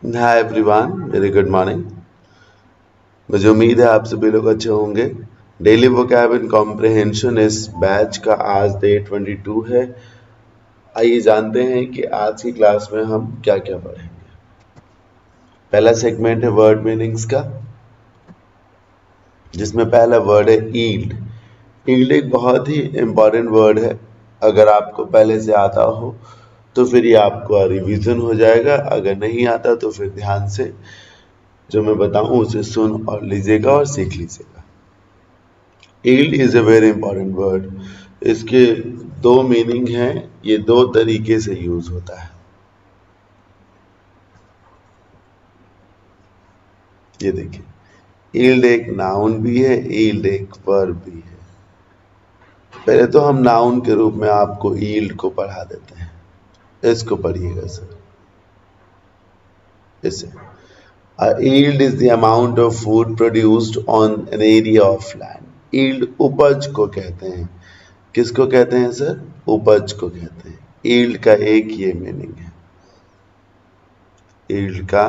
Hi everyone, very good morning. मुझे उम्मीद है आप सभी लोग अच्छे होंगे। डेली वोकैब एंड कॉम्प्रिहेंशन इस बैच का आज डे 22 है। आइए जानते हैं कि आज की क्लास में हम क्या क्या पढ़ेंगे। पहला सेगमेंट है वर्ड मीनिंग्स का, जिसमें पहला वर्ड है ईल्ड। ईल्ड एक बहुत ही इम्पॉर्टेंट वर्ड है। अगर आपको पहले से आता हो तो फिर ये आपका रिवीजन हो जाएगा, अगर नहीं आता तो फिर ध्यान से जो मैं बताऊं उसे सुन और लीजिएगा और सीख लीजिएगा। Yield is a very important word. इसके दो मीनिंग हैं, ये दो तरीके से यूज होता है। ये देखिए, yield एक नाउन भी है, yield एक वर्ब भी है। पहले तो हम नाउन के रूप में आपको yield को पढ़ा देते हैं। इसको पढ़िएगा सर, इसे A yield is the amount of food produced on an area of land. Yield उपज को कहते हैं। किसको कहते हैं सर? उपज को कहते हैं। yield का एक ये मीनिंग है, yield का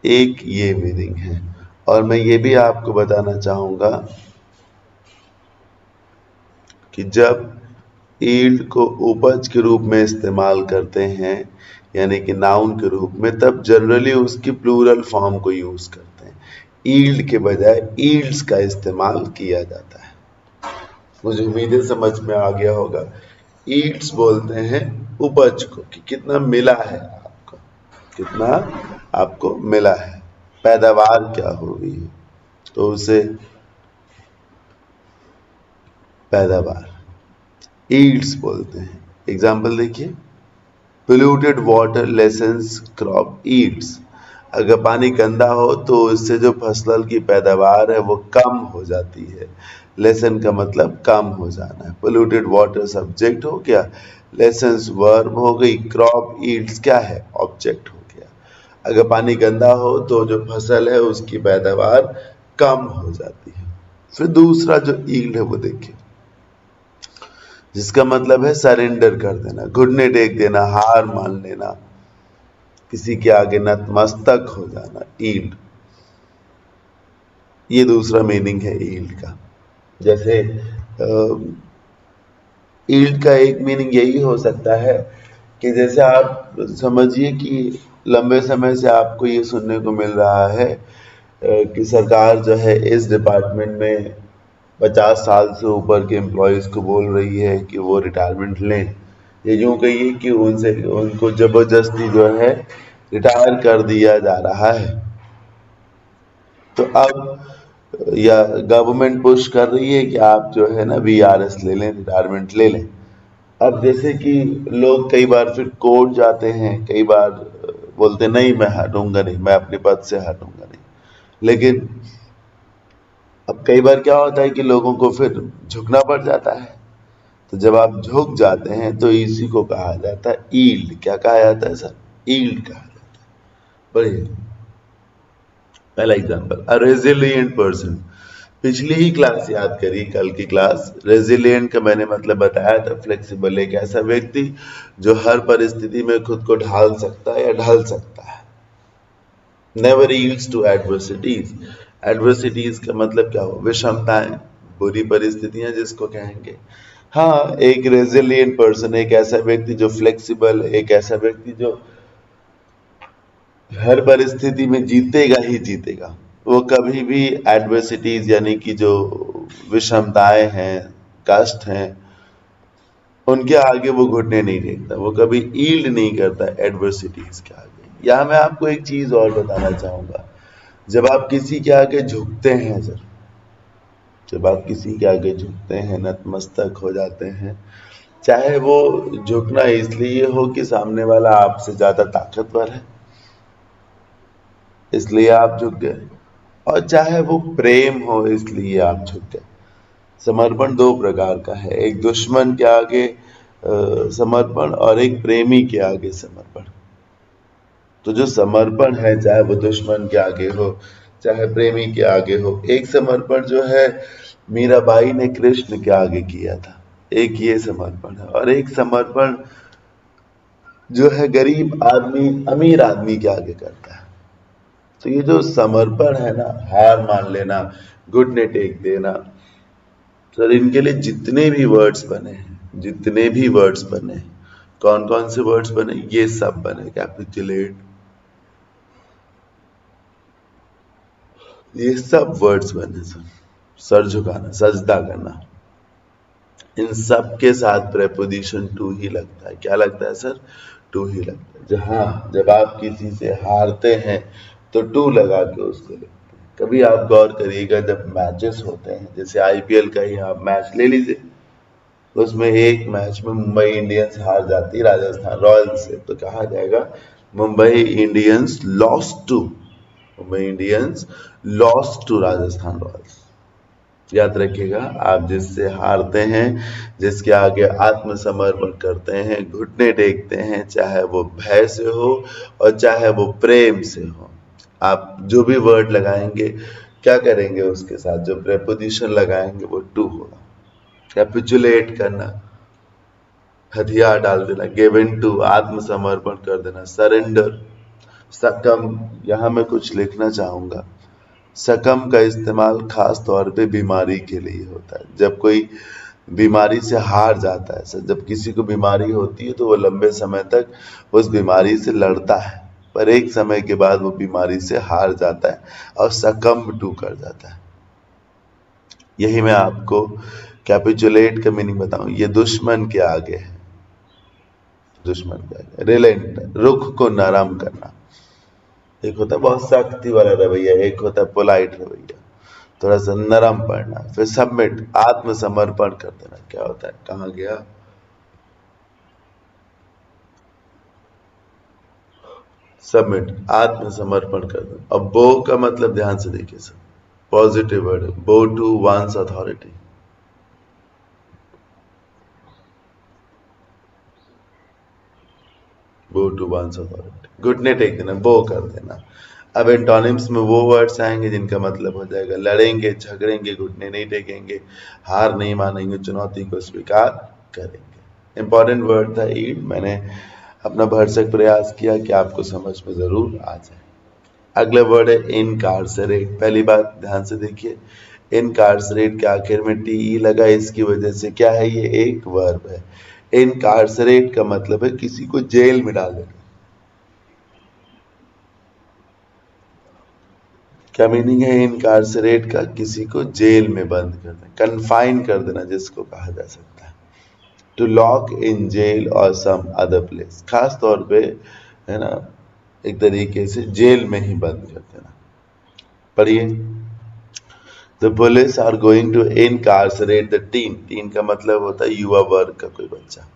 एक ये मीनिंग है। और मैं ये भी आपको बताना चाहूंगा कि जब yield को उपज के रूप में इस्तेमाल करते हैं, यानी कि नाउन के रूप में, तब जनरली उसकी प्लूरल फॉर्म को यूज करते हैं। yield के बजाय yields का इस्तेमाल किया जाता है। मुझे उम्मीद है समझ में आ गया होगा। yields बोलते हैं उपज को, कि कितना मिला है आपको, कितना आपको मिला है, पैदावार क्या हो रही है, तो उसे पैदावार yields बोलते हैं। एग्जाम्पल देखिए, polluted water lessons crop yields। अगर पानी गंदा हो तो इससे जो फसल की पैदावार है वो कम हो जाती है। लेसन का मतलब कम हो जाना है। पोल्यूटेड वाटर सब्जेक्ट हो गया, लेसन्स वर्ब हो गई, क्रॉप yields क्या है? ऑब्जेक्ट हो गया। अगर पानी गंदा हो तो जो फसल है उसकी पैदावार कम हो जाती है। फिर दूसरा जो yield है वो देखिए, जिसका मतलब है सरेंडर कर देना, घुटने टेक देना, हार मान लेना, किसी के आगे नतमस्तक हो जाना, ईल्ड। ये दूसरा मीनिंग है ईल्ड का। जैसे ईल्ड का एक मीनिंग यही हो सकता है कि जैसे आप समझिए कि लंबे समय से आपको ये सुनने को मिल रहा है कि सरकार जो है इस डिपार्टमेंट में 50 साल से ऊपर के एम्प्लॉयज़ को बोल रही है कि वो रिटायरमेंट लें। ये यूँ कहिए कि उनसे उनको ज़बरदस्ती जो है रिटायर कर दिया जा रहा है। तो अब या गवर्नमेंट पुश कर रही है कि आप जो है ना वीआरएस ले लें, रिटायरमेंट ले लें। अब जैसे कि लोग कई बार फिर कोर्ट जाते हैं, कई बार बोलते नहीं मैं हटूंगा नहीं, मैं अपने पद से हटूंगा नहीं। लेकिन अब कई बार क्या होता है कि लोगों को फिर झुकना पड़ जाता है। तो जब आप झुक जाते हैं तो इसी को कहा जाता है ईल्ड। क्या कहा जाता है सर? ईल्ड कहा जाता है। बढ़िए, पहला एग्जांपल, अ रेजिलिएंट पर्सन। पिछली ही क्लास याद करिए, कल की क्लास। रेजिलिएंट का मैंने मतलब बताया था, फ्लेक्सिबल, एक ऐसा व्यक्ति जो हर परिस्थिति में खुद को ढाल सकता है या ढल सकता है। Never yields to adversities. Adversities का मतलब क्या हो? विषमताएं, बुरी परिस्थितियां जिसको कहेंगे। हाँ, एक रेजिलिएंट पर्सन, एक ऐसा व्यक्ति जो फ्लेक्सिबल, एक ऐसा व्यक्ति जो हर परिस्थिति में जीतेगा ही जीतेगा। वो कभी भी एडवर्सिटीज यानी कि जो विषमताएं हैं, कष्ट हैं, उनके आगे वो घुटने नहीं टेकता, वो कभी ईल्ड नहीं करता एडवर्सिटीज के आगे। यहाँ मैं आपको एक चीज और बताना चाहूंगा। जब आप किसी के आगे झुकते हैं सर, जब आप किसी के आगे झुकते हैं, नतमस्तक हो जाते हैं, चाहे वो झुकना इसलिए हो कि सामने वाला आपसे ज्यादा ताकतवर है इसलिए आप झुक गए, और चाहे वो प्रेम हो इसलिए आप झुक गए। समर्पण दो प्रकार का है, एक दुश्मन के आगे समर्पण और एक प्रेमी के आगे समर्पण। तो जो समर्पण है, चाहे वो दुश्मन के आगे हो चाहे प्रेमी के आगे हो, एक समर्पण जो है मीराबाई ने कृष्ण के आगे किया था, एक ये समर्पण है। और एक समर्पण जो है गरीब आदमी अमीर आदमी के आगे करता है। तो ये जो समर्पण है ना, हार मान लेना, घुटने टेक देना, सर इनके लिए जितने भी वर्ड्स बने हैं, जितने भी वर्ड्स बने हैं, कौन कौन से वर्ड्स बने, ये सब बने, कैपिचुलेट, ये सब वर्ड्स बने सर। सर झुकाना, सजदा करना, इन सब के साथ प्रेपोजिशन टू ही लगता है। क्या लगता है सर? टू ही लगता है। जहाँ जब आप किसी से हारते हैं तो टू लगा के उसको लिखते हैं। कभी आप गौर करिएगा, जब मैचेस होते हैं, जैसे आईपीएल का ही आप मैच ले लीजिए, उसमें एक मैच में मुंबई इंडियंस हार जाती है राजस्थान रॉयल्स से, तो कहा जाएगा Mumbai Indians lost to, Mumbai Indians lost to Rajasthan Royals. याद रखिएगा, आप जिससे हारते हैं, जिसके आगे आत्मसमर्पण करते हैं, घुटने टेकते हैं, चाहे वो भय से हो और चाहे वो प्रेम से हो, आप जो भी वर्ड लगाएंगे, क्या करेंगे उसके साथ, जो प्रेपोजिशन लगाएंगे वो टू होगा। कैपिचुलेट करना, हथियार डाल देना, गिव इन टू, आत्मसमर्पण कर देना, सरेंडर, सकम, यहां मैं कुछ लिखना चाहूंगा। सकम का इस्तेमाल खास तौर पे बीमारी के लिए होता है। जब कोई बीमारी से हार जाता है, जब किसी को बीमारी होती है तो वो लंबे समय तक उस बीमारी से लड़ता है, पर एक समय के बाद वो बीमारी से हार जाता है और सकम टू कर जाता है। यही मैं आपको कैपिचुलेट का मीनिंग बताऊं, ये दुश्मन के आगे है, दुश्मन के आगे। रिलेंट, रुख को नरम करना। एक होता है बहुत सख्ती वाला रवैया, एक होता है पोलाइट रवैया, थोड़ा सा नरम पड़ना। फिर सबमिट, आत्मसमर्पण कर देना। क्या होता है, कहाँ गया, सबमिट, आत्मसमर्पण कर देना। अब बो का मतलब ध्यान से देखिए सर, पॉजिटिव वर्ड, बो टू वंस अथॉरिटी। बो टू वंस अथॉरिटी, घुटने टेक देना, बो कर देना। अब एंटोनिम्स में वो वर्ड्स आएंगे जिनका मतलब हो जाएगा लड़ेंगे, झगड़ेंगे, घुटने नहीं टेकेंगे, हार नहीं मानेंगे, चुनौती को स्वीकार करेंगे। इंपॉर्टेंट वर्ड था ईड, मैंने अपना भरसक प्रयास किया कि आपको समझ में जरूर आ जाए। अगला वर्ड है इनकार्सरेट। पहली बात ध्यान से देखिए, इनकार्सरेट के आखिर में टी ई लगा, इसकी वजह से क्या है, ये एक वर्ब है। इनकार्सरेट का मतलब है किसी को जेल में डाल देना। क्या मीनिंग है इनकार्सरेट का? किसी को जेल में बंद कर देना, कन्फाइन कर देना जिसको कहा जा सकता है। टू लॉक इन जेल और सम अदर प्लेस, खास तौर पे है ना, एक तरीके से जेल में ही बंद कर देना। पढ़िए, the police are going to incarcerate the teen. Teen का मतलब होता है युवा वर्ग का कोई बच्चा।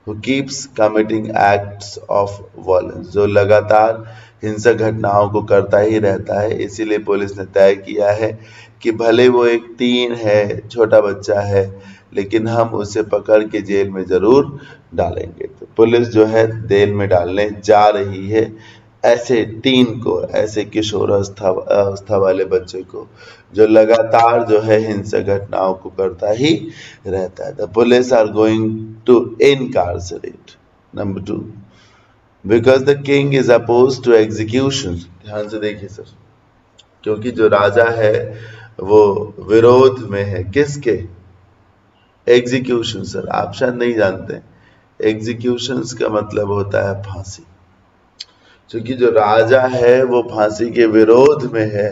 who keeps committing acts of violence, जो लगातार हिंसक घटनाओं को करता ही रहता है। इसीलिए पुलिस ने तय किया है कि भले वो एक टीन है, छोटा बच्चा है, लेकिन हम उसे पकड़ के जेल में जरूर डालेंगे। तो पुलिस जो है जेल में डालने जा रही है ऐसे टीन को, ऐसे किशोर अवस्था वाले बच्चे को जो लगातार जो है हिंसक घटनाओं को करता ही रहता है। The police are going to incarcerate. Number 2, because the king is oppose to execution. ध्यान से देखिए सर, क्योंकि जो राजा है वो विरोध में है, किसके? एग्जीक्यूशन। सर आप शायद नहीं जानते, एग्जीक्यूशन का मतलब होता है फांसी। क्योंकि जो राजा है वो फांसी के विरोध में है।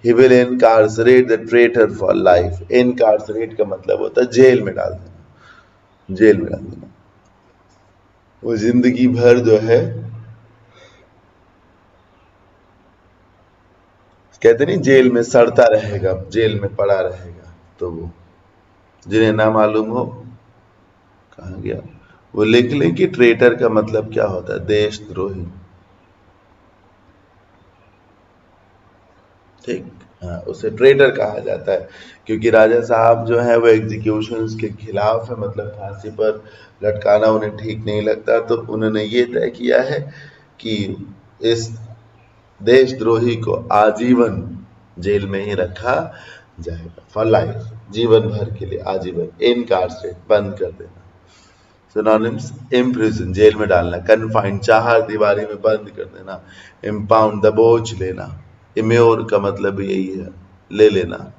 He will incarcerate the traitor for life. Incarcerate का मतलब होता है जेल में डाल देना, जेल में डाल देना। वो जिंदगी भर जो है, कहते नहीं जेल में सड़ता रहेगा, जेल में पड़ा रहेगा। तो वो जिन्हें ना मालूम हो, कहाँ गया, वो लिख ले कि ट्रेटर का मतलब क्या होता है, देशद्रोही। ठीक, हाँ, उसे ट्रेटर कहा जाता है। क्योंकि राजा साहब जो है वो एग्जीक्यूशंस के खिलाफ है, मतलब फांसी पर लटकाना उन्हें ठीक नहीं लगता। तो उन्होंने ये तय किया है कि इस देशद्रोही को आजीवन जेल में ही रखा जाएगा, फॉर लाइफ, जीवन भर के लिए, आजीवन, इनकार्सरेट, बंद कर देना। सिनोनिम्स, इम्प्रिजन जेल में डालना, कन्फाइन चार दीवारी में बंद कर देना, इम्पाउंड दबोच लेना, इम्योर का मतलब यही है ले लेना,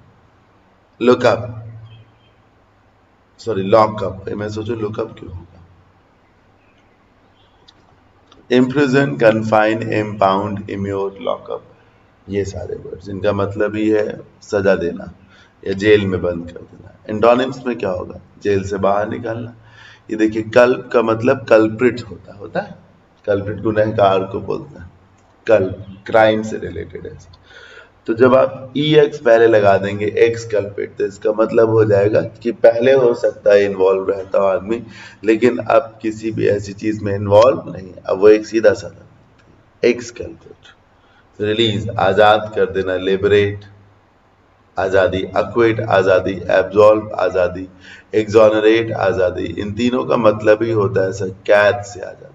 लुकअप सॉरी लॉकअप, मैं सोचू लुकअप क्यों होगा, इम्प्रिजन, कन्फाइन, इम्पाउंड, इम्योर, लॉकअप, ये सारे वर्ड्स इनका मतलब ही है सजा देना या जेल में बंद कर देना। एंटोनिम्स में क्या होगा, जेल से बाहर निकालना। ये देखिए कल्प का मतलब कल्प्रिट होता है, कल्प्रिट गुनहगार को बोलते हैं, कल्प क्राइम से रिलेटेड है। तो जब आप EX पहले लगा देंगे, एक्स कल्प्रिट, तो इसका मतलब हो जाएगा कि पहले हो सकता है इन्वॉल्व रहता हो आदमी, लेकिन अब किसी भी ऐसी चीज में इन्वॉल्व नहीं, अब वो एक सीधा साधा एक्स कल्प्रिट। रिलीज आजाद कर देना, लिबरेट आजादी, अक्विट आजादी, एब्सॉल्व आजादी, एग्जोनरेट आजादी, इन तीनों का मतलब ही होता है सर कैद से आजादी।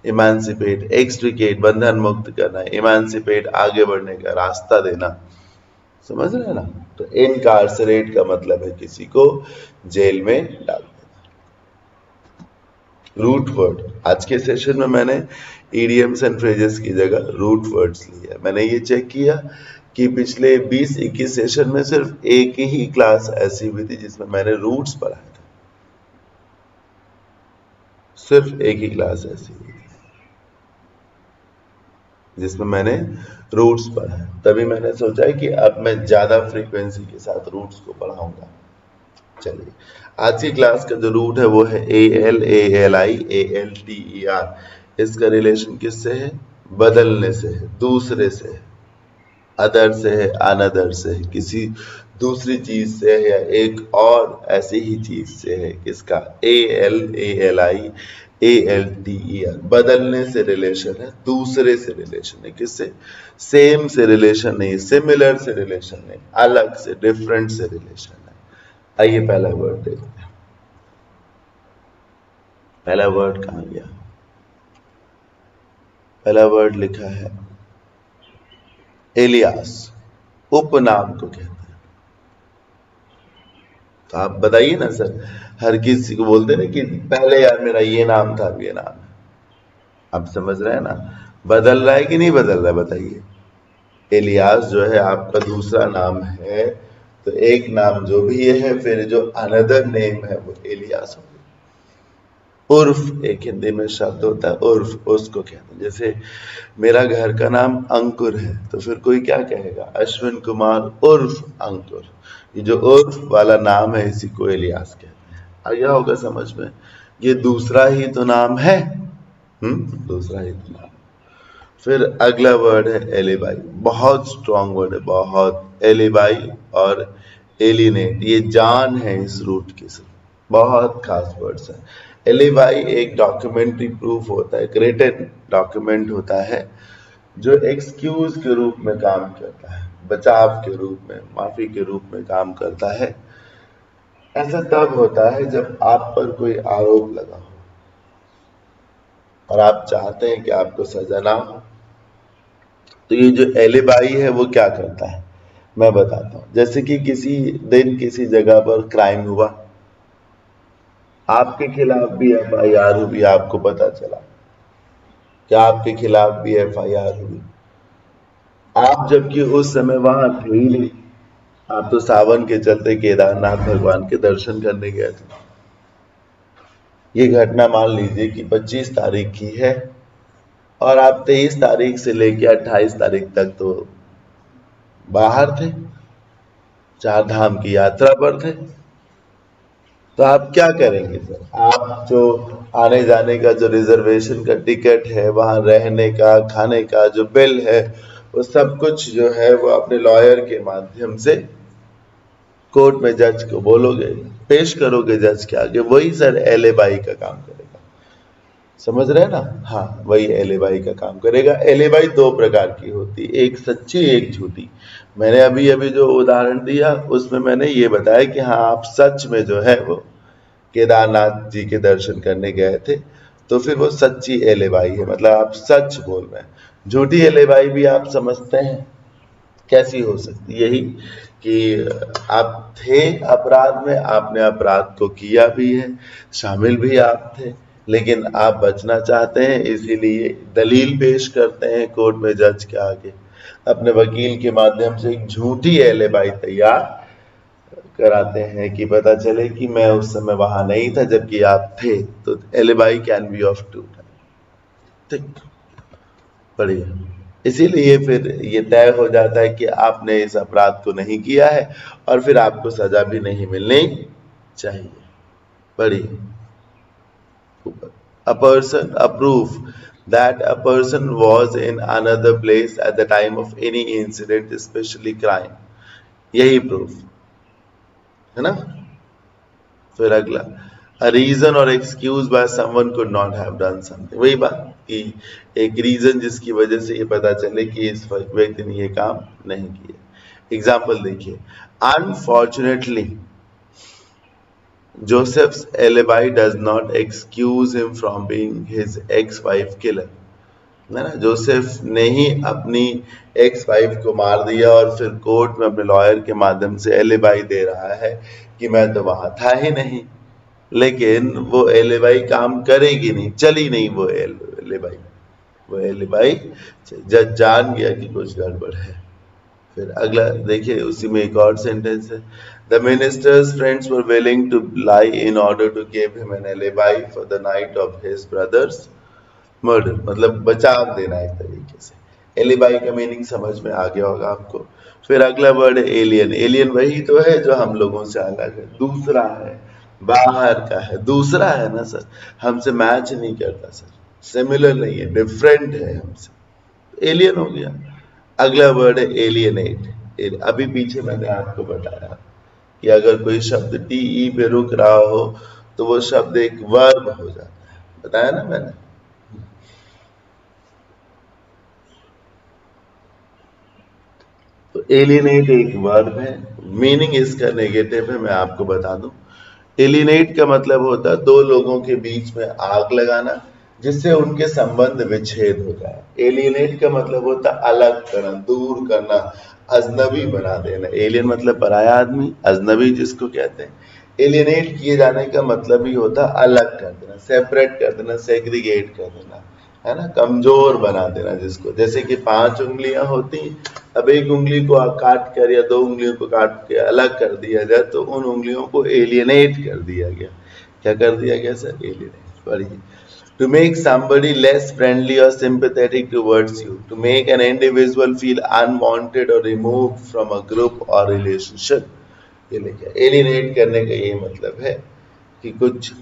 इमांसिपेट, एक्सट्रिकेट बंधन मुक्त करना, इमांसिपेट आगे बढ़ने का रास्ता देना, समझ रहे हैं ना। तो इनकार्सरेट का मतलब है किसी को जेल में डाल देना। रूट वर्ड, आज के सेशन में मैंने ईडियम्स एंड फ्रेजेस की जगह रूट वर्ड्स लिए। मैंने ये चेक किया कि पिछले 20-21 सेशन में सिर्फ एक ही क्लास ऐसी हुई थी जिसमें मैंने रूट्स पढ़ाए थे, सिर्फ एक ही क्लास ऐसी हुई थी जिसमें मैंने रूट्स पढ़ा है। तभी मैंने सोचा है कि अब मैं ज्यादा फ्रीक्वेंसी के साथ रूट्स को पढ़ाऊंगा। चलिए, आज की क्लास का जो रूट है वो है AL, ALI, ALTER। इसका रिलेशन किससे है, बदलने से है, दूसरे से है, अदर से है, अनदर से है, किसी दूसरी चीज से है या एक और ऐसी ही चीज से है। किसका, AL, ALI, ALTER, बदलने से रिलेशन है, दूसरे से रिलेशन है। किससे, सेम से रिलेशन नहीं, सिमिलर से रिलेशन नहीं, अलग से, डिफरेंट से रिलेशन है। आइए पहला वर्ड देखते हैं। पहला वर्ड कहाँ गया, पहला वर्ड लिखा है एलियास, उपनाम को कहते हैं। तो आप बताइए ना सर, हर किसी को बोलते ना कि पहले यार मेरा ये नाम था, अब ये नाम है। आप समझ रहे हैं ना, बदल रहा है कि नहीं बदल रहा है, बताइए। एलियास जो है आपका दूसरा नाम है, तो एक नाम जो भी है फिर जो अनदर नेम है वो एलियास हो गया। उर्फ एक हिंदी में शब्द होता है, उर्फ, उसको कहते हैं। जैसे मेरा घर का नाम अंकुर है, तो फिर कोई क्या कहेगा, अश्विन कुमार उर्फ अंकुर। ये जो उर्फ वाला नाम है इसी को एलियास कहते हैं। आया होगा समझ में, ये दूसरा ही तो नाम है, दूसरा ही तो नाम। फिर अगला वर्ड है एलिबाई, बहुत स्ट्रॉन्ग वर्ड है, बहुत। एलिबाई और एलिनेट, ये जान है इस रूट की, बहुत खास वर्ड्स है। एलिबाई एक डॉक्यूमेंट्री प्रूफ होता है, रिटन डॉक्यूमेंट होता है जो एक्सक्यूज के रूप में काम करता है, बचाव के रूप में, माफी के रूप में काम करता है। ऐसा तब होता है जब आप पर कोई आरोप लगा हो और आप चाहते हैं कि आपको सजा ना हो। तो ये जो एलिबाई है वो क्या करता है मैं बताता हूँ। जैसे कि किसी दिन किसी जगह पर क्राइम हुआ, आपके खिलाफ भी FIR हुई, आपको पता चला कि आपके खिलाफ भी FIR हुई, आप जबकि उस समय वहां थे ही नहीं, आप तो सावन के चलते केदारनाथ भगवान के दर्शन करने गए थे। ये घटना मान लीजिए कि 25 तारीख की है और आप 23 तारीख से लेकर 28 तारीख तक तो बाहर थे, चार धाम की यात्रा पर थे। तो आप क्या करेंगे सर, आप जो आने जाने का जो रिजर्वेशन का टिकट है, वहां रहने का, खाने का जो बिल है, वो सब कुछ जो है वो अपने लॉयर के माध्यम से कोर्ट में जज को बोलोगे, पेश करोगे जज के आगे। वही सर एलिबाई का काम करेगा, समझ रहे हैं ना। हाँ, वही एलिबाई का काम करेगा। एलिबाई दो प्रकार की होती, एक सच्ची एक झूठी। मैंने अभी अभी जो उदाहरण दिया उसमें मैंने ये बताया कि हाँ आप सच में जो है वो केदारनाथ जी के दर्शन करने गए थे, तो फिर वो सच्ची एलिबाई है, मतलब आप सच बोल रहे हैं। झूठी एलिबाई भी आप समझते हैं, कैसी हो सकती? यही कि आप थे अपराध में, आपने अपराध को किया भी है, शामिल भी आप थे, लेकिन आप बचना चाहते हैं, इसीलिए दलील पेश करते हैं कोर्ट में जज के आगे, अपने वकील के माध्यम से एक झूठी एलिबाई तैयार कराते हैं कि पता चले कि मैं उस समय वहां नहीं था जबकि आप थे। तो alibi can be of two type. ठीक, बढ़िया। इसीलिए फिर ये तय हो जाता है कि आपने इस अपराध को नहीं किया है और फिर आपको सजा भी नहीं मिलनी चाहिए। बढ़िया। A person, a proof that a person was in another place at the time of any incident, especially crime. यही प्रूफ है ना। फिर अगला, a reason or excuse why someone could not have done something. वही बात कि एक reason जिसकी वजह से ये पता चले कि इस व्यक्ति ने ये काम नहीं किया। एग्जाम्पल देखिए, unfortunately Joseph's alibi does not excuse him from being his ex-wife killer. है ना, जोसेफ ने ही अपनी एक्स वाइफ को मार दिया और फिर कोर्ट में अपने लॉयर के माध्यम से एलिबाई दे रहा है कि मैं तो वहां था ही नहीं, लेकिन वो एलिबाई काम करेगी नहीं, चली नहीं वो एलिबाई जज जान गया कि कुछ गड़बड़ है। फिर अगला देखिए, उसी में एक और सेंटेंस है, the minister's friends were willing to lie in order to give him an alibi for the night of his brother's murder, मतलब बचाव देना एक तरीके से। एलिबाई का मीनिंग समझ में आ गया होगा आपको। फिर अगला वर्ड है एलियन। एलियन वही तो है जो हम लोगों से अलग है, दूसरा है, बाहर का है, दूसरा है ना सर, हमसे मैच नहीं करता सर, सिमिलर नहीं है, डिफरेंट है हमसे, एलियन हो गया। अगला वर्ड है एलियनेट। अभी पीछे मैंने आपको बताया कि अगर कोई शब्द टीई पे रुक रहा हो तो वो शब्द एक वर्ब हो जाता है, बताया ना मैंने। तो एलियनेट एक वर्ब है, मीनिंग इसका नेगेटिव है, मैं आपको बता दूं। एलियनेट का मतलब होता है दो लोगों के बीच में आग लगाना जिससे उनके संबंध विच्छेद हो जाए। एलियनेट का मतलब होता है अलग करना, दूर करना, अजनबी बना देना। एलियन मतलब पराया आदमी, अजनबी जिसको कहते हैं। एलियनेट किए जाने का मतलब ही होता है अलग कर देना, सेपरेट कर देना, सेग्रीगेट कर देना, है ना, कमजोर बना देना जिसको। जैसे कि 5 उंगलियां होती, अब एक उंगली को काट कर या 2 उंगलियों को काट के अलग कर दिया जाए तो उन उंगलियों को एलियनेट कर दिया गया। क्या कर दिया गया सर? एलियनेट। पढ़िए, to make somebody less friendly or sympathetic towards you, to make an individual feel unwanted or removed from a group or relationship। ये लिखा, एलियनेट करने का ये मतलब है कि कुछ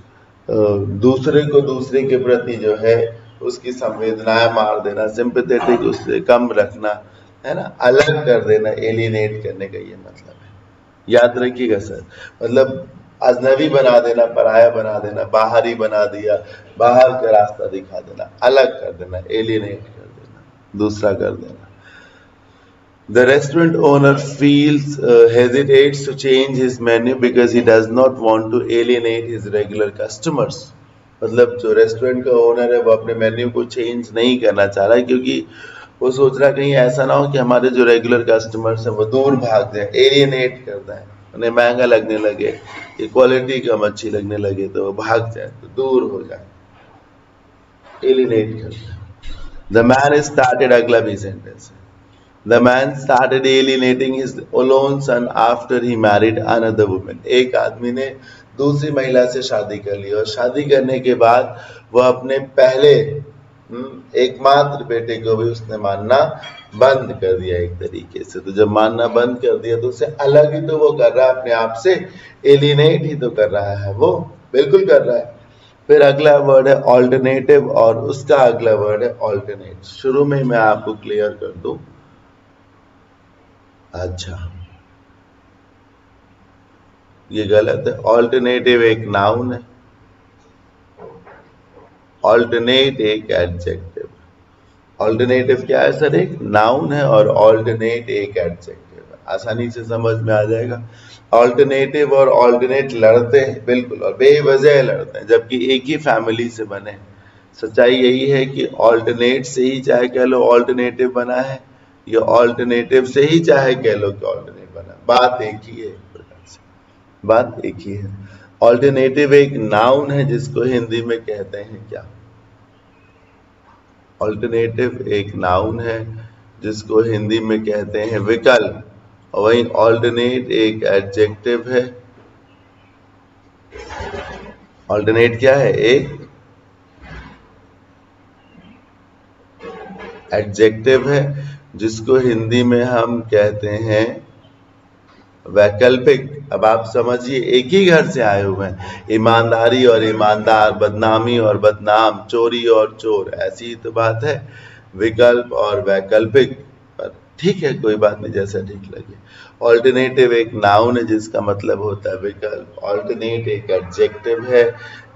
दूसरे को दूसरे के प्रति जो है उसकी संवेदनाएं मार देना, सिंपैथेटिक उससे कम रखना, है ना, अलग कर देना, एलियनेट करने का ये मतलब है। याद रखिएगा सर, मतलब अजनबी बना देना, पराया बना देना, बाहरी बना दिया, बाहर का रास्ता दिखा देना, अलग कर देना, एलियनेट कर देना, दूसरा कर देना। The restaurant owner feels hesitates to change his menu because he does not want to alienate his regular customers। मतलब जो रेस्टोरेंट का ओनर है वो अपने मेन्यू को चेंज नहीं करना चाह रहा है क्योंकि वो सोच रहा है कहीं ऐसा ना हो कि हमारे जो रेगुलर कस्टमर्स हैं वो दूर भाग जाए, एलियनेट करता है, उन्हें महंगा लगने लगे, क्वालिटी कम अच्छी लगने लगे तो वो भाग जाए, तो दूर हो जाए, एलियनेट करता है। द मैन स्टार्टेड, अगला भी सेंटेंस है, The man started alienating his alone son after he married another woman। एक आदमी ने दूसरी महिला से शादी कर ली और शादी करने के बाद वह अपने पहले एकमात्र बेटे को भी उसने मानना बंद कर दिया एक तरीके से। तो जब मानना बंद कर दिया तो उससे अलग ही तो वो कर रहा है अपने आप से, एलिनेट ही तो कर रहा है वो, बिल्कुल कर रहा है। फिर अगला वर्ड है ऑल्टरनेटिव और उसका अगला वर्ड है ऑल्टरनेट। शुरू में मैं आपको क्लियर कर दूं, अच्छा ये गलत है, ऑल्टरनेटिव एक नाउन है, ऑल्टरनेट एक एडजेक्टिव। ऑल्टरनेटिव क्या है सर? एक नाउन है और ऑल्टरनेट एक एडजेक्टिव है, आसानी से समझ में आ जाएगा। ऑल्टरनेटिव और ऑल्टरनेट लड़ते हैं बिल्कुल, और बेवजह लड़ते हैं जबकि एक ही फैमिली से बने। सच्चाई यही है कि ऑल्टरनेट से ही चाहे कह लो ऑल्टरनेटिव बना है, ये ऑल्टरनेटिव से ही चाहे कह लो कि ऑल्टरनेट बना, बात एक ही है, एक प्रकार से बात एक ही है। ऑल्टरनेटिव एक नाउन है जिसको हिंदी में कहते हैं क्या? ऑल्टरनेटिव एक नाउन है जिसको हिंदी में कहते हैं विकल्प, और वहीं ऑल्टरनेट एक एडजेक्टिव है। ऑल्टरनेट क्या है? एक एडजेक्टिव है जिसको हिंदी में हम कहते हैं वैकल्पिक। अब आप समझिए, एक ही घर से आए हुए हैं, ईमानदारी और ईमानदार, बदनामी और बदनाम, चोरी और चोर, ऐसी ही तो बात है, विकल्प और वैकल्पिक। पर ठीक है, कोई बात नहीं, जैसा ठीक लगे। ऑल्टरनेटिव एक नाउन है जिसका मतलब होता है विकल्प, ऑल्टरनेट एक एडजेक्टिव है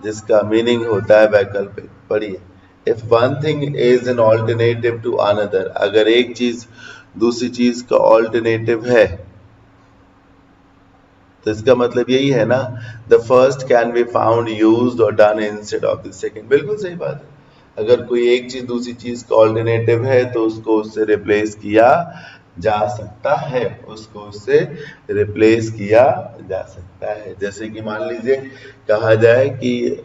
जिसका मीनिंग होता है वैकल्पिक। पढ़िए, if one thing is an alternative to another, अगर एक चीज दूसरी चीज का ऑल्टरनेटिव है तो इसका मतलब यही है ना, the first can be found used और done instead of the second. बिल्कुल सही बात है। अगर कोई एक चीज दूसरी चीज का ऑल्टरनेटिव है तो उसको उससे रिप्लेस किया जा सकता है, उसको उससे रिप्लेस किया जा सकता है। जैसे कि मान लीजिए कहा जाए कि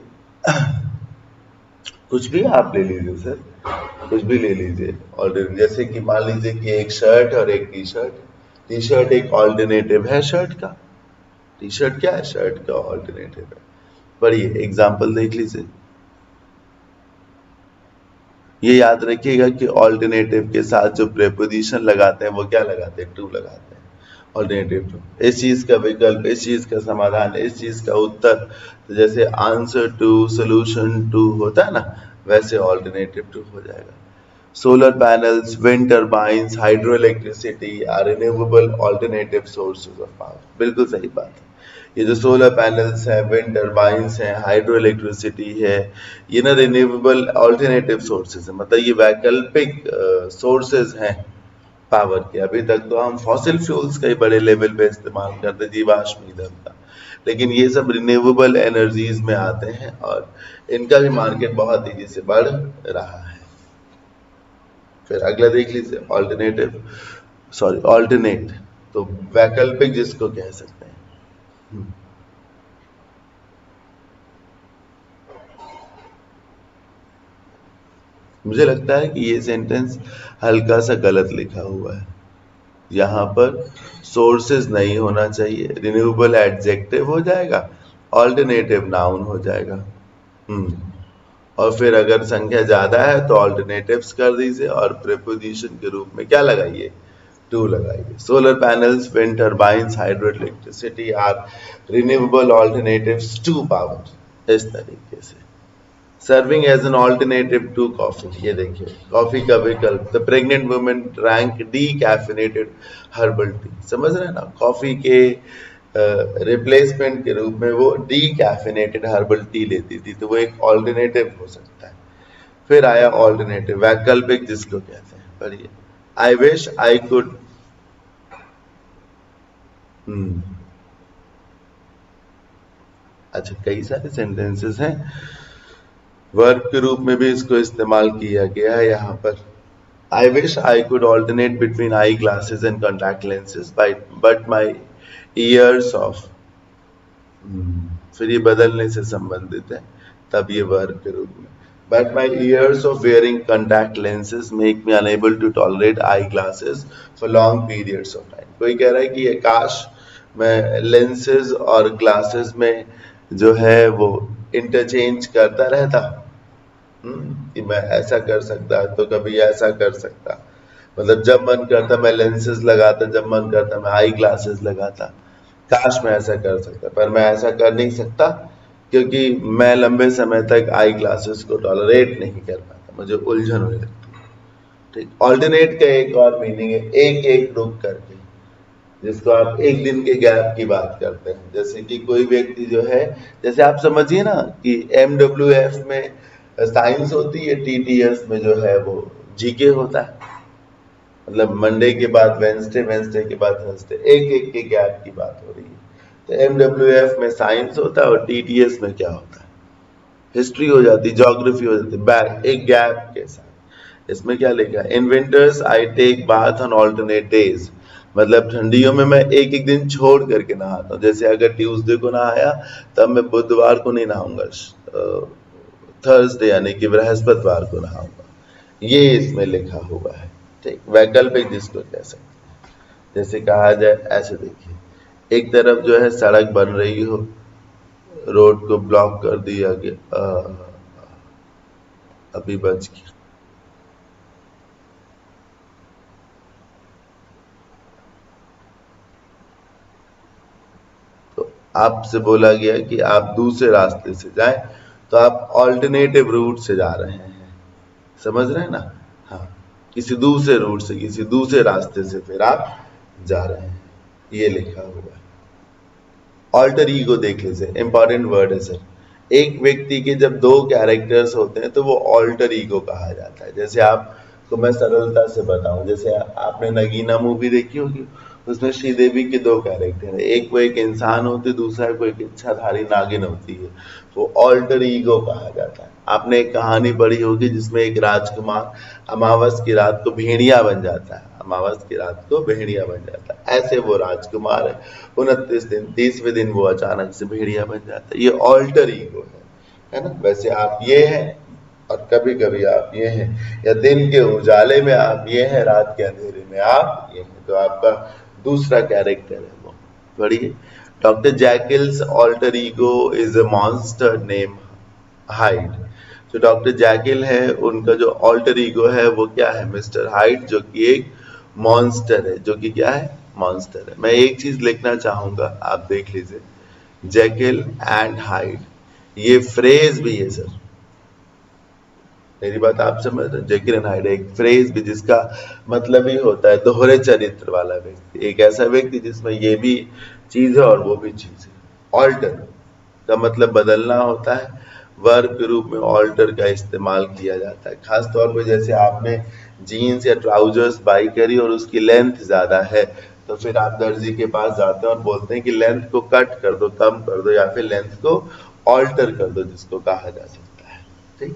कुछ भी आप ले लीजिए सर, कुछ भी ले लीजिए ऑल्टरनेटिव, जैसे कि मान लीजिए कि एक शर्ट और एक टी शर्ट। टी शर्ट एक ऑल्टरनेटिव है शर्ट का, टी शर्ट क्या है? शर्ट का ऑल्टरनेटिव है। पढ़िए, एग्जाम्पल देख लीजिए। ये याद रखिएगा कि ऑल्टरनेटिव के साथ जो प्रेपोजिशन लगाते हैं वो क्या लगाते हैं? टू लगाते हैं। ऑल्टरनेटिव टू, इस चीज का विकल्प, इस चीज का समाधान, इस चीज का उत्तर। तो जैसे आंसर टू, सोल्यूशन टू होता है ना, वैसे ऑल्टरनेटिव टू हो जाएगा। Solar panels, wind turbines, hydroelectricity are renewable alternative sources of power. बिल्कुल सही बात है। ये जो सोलर पैनल्स हैं, विंड टर्बाइंस हैं, हाइड्रो इलेक्ट्रिसिटी है, ये ना रिन्यूएबल ऑल्टरनेटिव सोर्सेज है, मतलब ये वैकल्पिक सोर्सेज हैं पावर के। अभी तक तो हम फॉसिल फ्यूल्स का ही बड़े लेवल पे इस्तेमाल करते, जीवाश्म ईंधन का, लेकिन ये सब रिन्यूएबल एनर्जीज में आते हैं और इनका भी मार्केट बहुत तेजी से बढ़ रहा है। फिर अगला देख लीजिए, ऑल्टरनेटिव, सॉरी ऑल्टरनेट, तो वैकल्पिक जिसको कह सकते हैं। मुझे लगता है कि ये सेंटेंस हल्का सा गलत लिखा हुआ है। यहाँ पर सोर्सेज नहीं होना चाहिए, रिन्यूएबल एडजेक्टिव हो जाएगा, ऑल्टरनेटिव नाउन हो जाएगा। और फिर अगर संख्या ज्यादा है तो ऑल्टरनेटिव्स कर दीजिए और प्रीपोजिशन के रूप में क्या लगाइए? टू लगाइए। Solar panels, wind turbines, hydroelectricity are renewable alternatives to power. इस तरीके से serving as an alternative to coffee, ये देखिए कॉफी का विकल्प, the pregnant women drank decaffeinated herbal tea. समझ रहे हैं ना, कॉफी के रिप्लेसमेंट के रूप में वो डी कैफिनेटेड हर्बल टी लेती थी, तो वो एक ऑल्टरनेटिव हो सकता है। फिर आया ऑल्टरनेटिव वैकल्पिक जिसको कहते हैं। पढ़िए, आई विश आई कुड, अच्छा कई सारे सेंटेंसेस हैं, वर्ब के रूप में भी इसको इस्तेमाल किया गया है यहाँ पर। I wish I could alternate between eye glasses and contact lenses but my years of, फिर ये बदलने से संबंधित है, तब ये वर्ब के रूप में। But my years of wearing contact lenses make me unable to tolerate eyeglasses for long periods of time. कोई कह रहा है कि काश मैं लेंसेज और ग्लासेस में जो है वो इंटरचेंज करता रहता, कि मैं ऐसा कर सकता तो कभी ऐसा कर सकता, मतलब जब मन करता मैं लेंसेज लगाता, जब मन करता मैं आई ग्लासेस लगाता। काश मैं ऐसा कर सकता, पर मैं ऐसा कर नहीं सकता क्योंकि मैं लंबे समय तक आई ग्लासेस को टॉलरेट नहीं कर पाता, मुझे उलझन होने लगती है। ठीक, ऑल्टरनेट का एक और मीनिंग है एक एक रुक करके, जिसको आप एक दिन के गैप की बात करते हैं। जैसे कि कोई व्यक्ति जो है, जैसे आप समझिए ना कि MWF में साइंस होती है, TTS में जो है वो GK होता है, मतलब मंडे के बाद वेंसडे, वेंसडे के बाद थर्सडे, एक एक के गैप की बात हो रही है। तो MWF में साइंस होता है और TTS में क्या होता है? हिस्ट्री हो जाती, ज्योग्राफी हो जाती, बैक एक गैप के साथ। इसमें क्या लिखा है, in winters I take bath on alternate days, मतलब ठंडियों में मैं एक एक दिन छोड़ करके नहाता हूँ। जैसे अगर ट्यूसडे को नहाया तब मैं बुधवार को नहीं नहाऊंगा, थर्सडे यानी कि बृहस्पतिवार को नहाऊंगा। ये इसमें लिखा हुआ है, ठीक। वैकल्पिक जिसको कह सकते हैं, जैसे कहा जाए ऐसे देखिए, एक तरफ जो है सड़क बन रही हो, रोड को ब्लॉक कर दिया गया, अभी बच गया, तो आपसे बोला गया कि आप दूसरे रास्ते से जाएं, तो आप ऑल्टरनेटिव रूट से जा रहे हैं, समझ रहे हैं ना। हाँ, किसी दूसरे रूट से, किसी दूसरे रास्ते से फिर आप जा रहे हैं, ये लिखा हुआ है। ऑल्टर ईगो देख लीजिए, इंपॉर्टेंट वर्ड है सर। एक व्यक्ति के जब दो कैरेक्टर्स होते हैं तो वो ऑल्टर ईगो कहा जाता है। जैसे आपको मैं सरलता से बताऊं, जैसे आपने नगीना मूवी देखी होगी, उसमें श्रीदेवी के दो कैरेक्टर है, एक वो एक इंसान होती है, दूसरा को एक इच्छाधारी नागिन होती है, वो ऑल्टर ईगो कहा जाता है। आपने एक कहानी पढ़ी होगी जिसमें एक राजकुमार अमावस की रात को भेड़िया बन जाता है, अमावस की रात को भेड़िया बन जाता है। ऐसे वो राजकुमार है, 29 दिन, 30वें दिन वो अचानक से भेड़िया बन जाता है। ये ऑल्टर ईगो है ना। वैसे आप ये हैं और कभी कभी आप ये हैं, या दिन के उजाले में आप ये हैं, रात के अंधेरे में आप ये हैं, तो आपका दूसरा कैरेक्टर है वो। पढ़िए, doctor Jekyll's alter ego is a monster name Hyde. जो डॉक्टर जैकिल है उनका जो ऑल्टर ईगो है वो क्या है, मिस्टर हाइड, जो कि एक मॉन्स्टर है, जो कि क्या है, मॉन्स्टर है। मैं एक चीज लिखना चाहूंगा, आप देख लीजिए, जैकिल एंड हाइड, ये फ्रेज भी है सर, मेरी बात आप समझ रहे हैं। जेकिल एंड हाइड एक फ्रेज भी, जिसका मतलब ही होता है दोहरे चरित्र वाला व्यक्ति, एक ऐसा व्यक्ति जिसमें ये भी चीज है और वो भी चीज है। ऑल्टर का मतलब बदलना होता है, वर्ब के रूप में ऑल्टर का इस्तेमाल किया जाता है। खास तौर पर जैसे आपने जीन्स या ट्राउजर्स बाई करी और उसकी लेंथ ज्यादा है, तो फिर आप दर्जी के पास जाते हैं और बोलते हैं कि लेंथ को कट कर दो, कम कर दो, या फिर लेंथ को ऑल्टर कर दो, जिसको कहा जा सकता है, ठीक।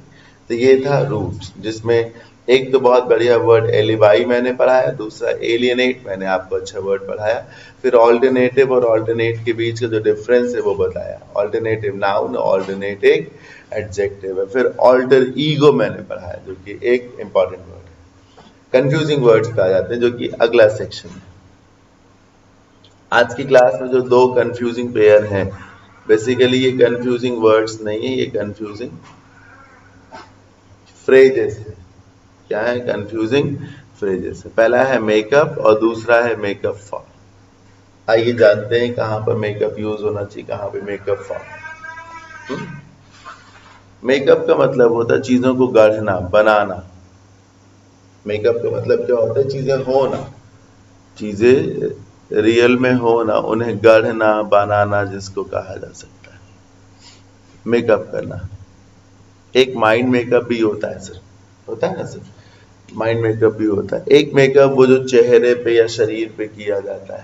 तो ये था रूट्स, जिसमें एक तो बहुत बढ़िया वर्ड एलिबाई मैंने पढ़ाया, दूसरा एलियनेट मैंने आपको अच्छा वर्ड पढ़ाया, फिर ऑल्टरनेटिव और ऑल्टरनेट के बीच का जो डिफरेंस है वो बताया, ऑल्टरनेटिव नाउन, ऑल्टरनेटिव एडजेक्टिव है, फिर ऑल्टर ईगो मैंने पढ़ाया, जो कि एक इंपॉर्टेंट वर्ड है। कंफ्यूजिंग वर्ड्स पे आ जाते हैं, जो कि अगला सेक्शन है। आज की क्लास में जो दो कंफ्यूजिंग पेयर हैं, बेसिकली ये कंफ्यूजिंग वर्ड्स नहीं है, ये कंफ्यूजिंग फ्रेजेस है। क्या है, कंफ्यूजिंग फ्रेजेस है। पहला है मेकअप और दूसरा है मेकअप फॉर। आइए जानते हैं कहां पर मेकअप यूज होना चाहिए, कहां पे मेकअप फॉर। मेकअप का मतलब होता है चीजों को गढ़ना, बनाना। मेकअप का मतलब क्या होता है, चीजें होना, चीजें रियल में होना, उन्हें गढ़ना, बनाना, जिसको कहा जा सकता है मेकअप करना। एक माइंड मेकअप भी होता है सर, होता है ना सर, माइंड मेकअप भी होता है। एक मेकअप वो जो चेहरे पे या शरीर पे किया जाता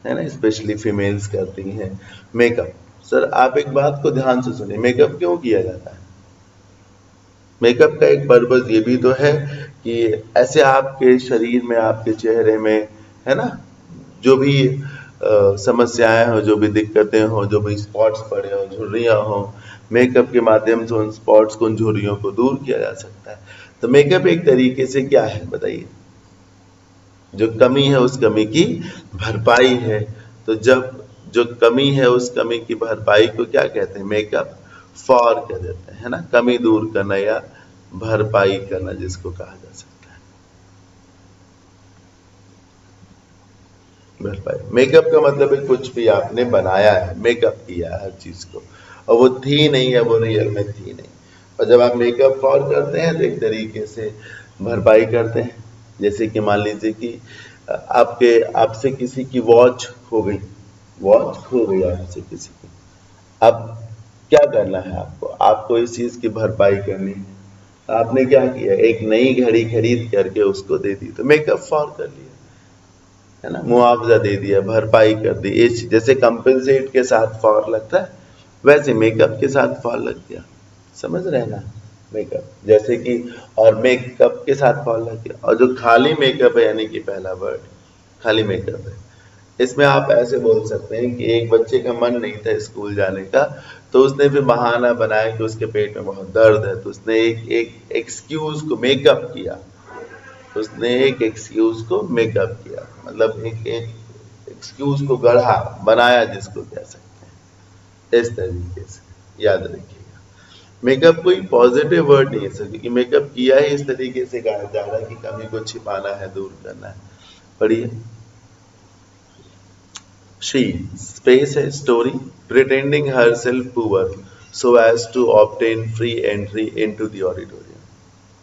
है ना, स्पेशली फीमेल्स करती हैं मेकअप। सर आप एक बात को ध्यान से सुनिए, मेकअप क्यों किया जाता है? मेकअप का एक पर्पज ये भी तो है कि ऐसे आपके शरीर में, आपके चेहरे में, है ना, जो भी समस्याएं हो, जो भी दिक्कतें हो, जो भी स्पॉट्स पड़े हो, झुर्रियां हो, मेकअप के माध्यम से उन स्पॉट्स को, उन झुर्रियों को दूर किया जा सकता है। तो मेकअप एक तरीके से क्या है बताइए, जो कमी है उस कमी की भरपाई है। तो जब जो कमी है उस कमी की भरपाई को क्या कहते हैं, मेकअप फॉर कह देते हैं, है ना, कमी दूर करना या भरपाई करना, जिसको कहा जा सकता है भरपाई। मेकअप का मतलब है कुछ भी आपने बनाया है, मेकअप किया है हर चीज को, और वो थी नहीं है, वो रियल में थी नहीं। और जब आप मेकअप फॉर करते हैं तो एक तरीके से भरपाई करते हैं। जैसे कि मान लीजिए कि आपसे किसी की वॉच खो गई, वॉच खो गई आपसे किसी की, अब क्या करना है आपको, आपको इस चीज की भरपाई करनी है। आपने क्या किया, एक नई घड़ी खरीद करके उसको दे दी, तो मेकअप फॉर कर लिया, है ना, मुआवजा दे दिया, भरपाई कर दी। इस जैसे कंपेंसेट के साथ फॉर लगता है, वैसे मेकअप के साथ फॉर लग गया, समझ रहे हैं ना। मेकअप, जैसे कि और मेकअप के साथ फॉल लगे, और जो खाली मेकअप है यानी कि पहला वर्ड खाली मेकअप है, इसमें आप ऐसे बोल सकते हैं कि एक बच्चे का मन नहीं था स्कूल जाने का, तो उसने फिर बहाना बनाया कि उसके पेट में बहुत दर्द है, तो उसने एक एक एक्सक्यूज को मेकअप किया, उसने एक एक्सक्यूज को मेकअप किया, मतलब एक एक एक्सक्यूज को गढ़ा बनाया जिसको कह सकते हैं, इस तरीके से याद रखिएगा। मेकअप कोई पॉजिटिव वर्ड नहीं है सर, क्योंकि मेकअप किया ही इस तरीके से कहा जा रहा है कि कमी को छिपाना है, दूर करना है। पढ़िए, she space a story pretending herself poor so as to obtain free entry into the auditorium.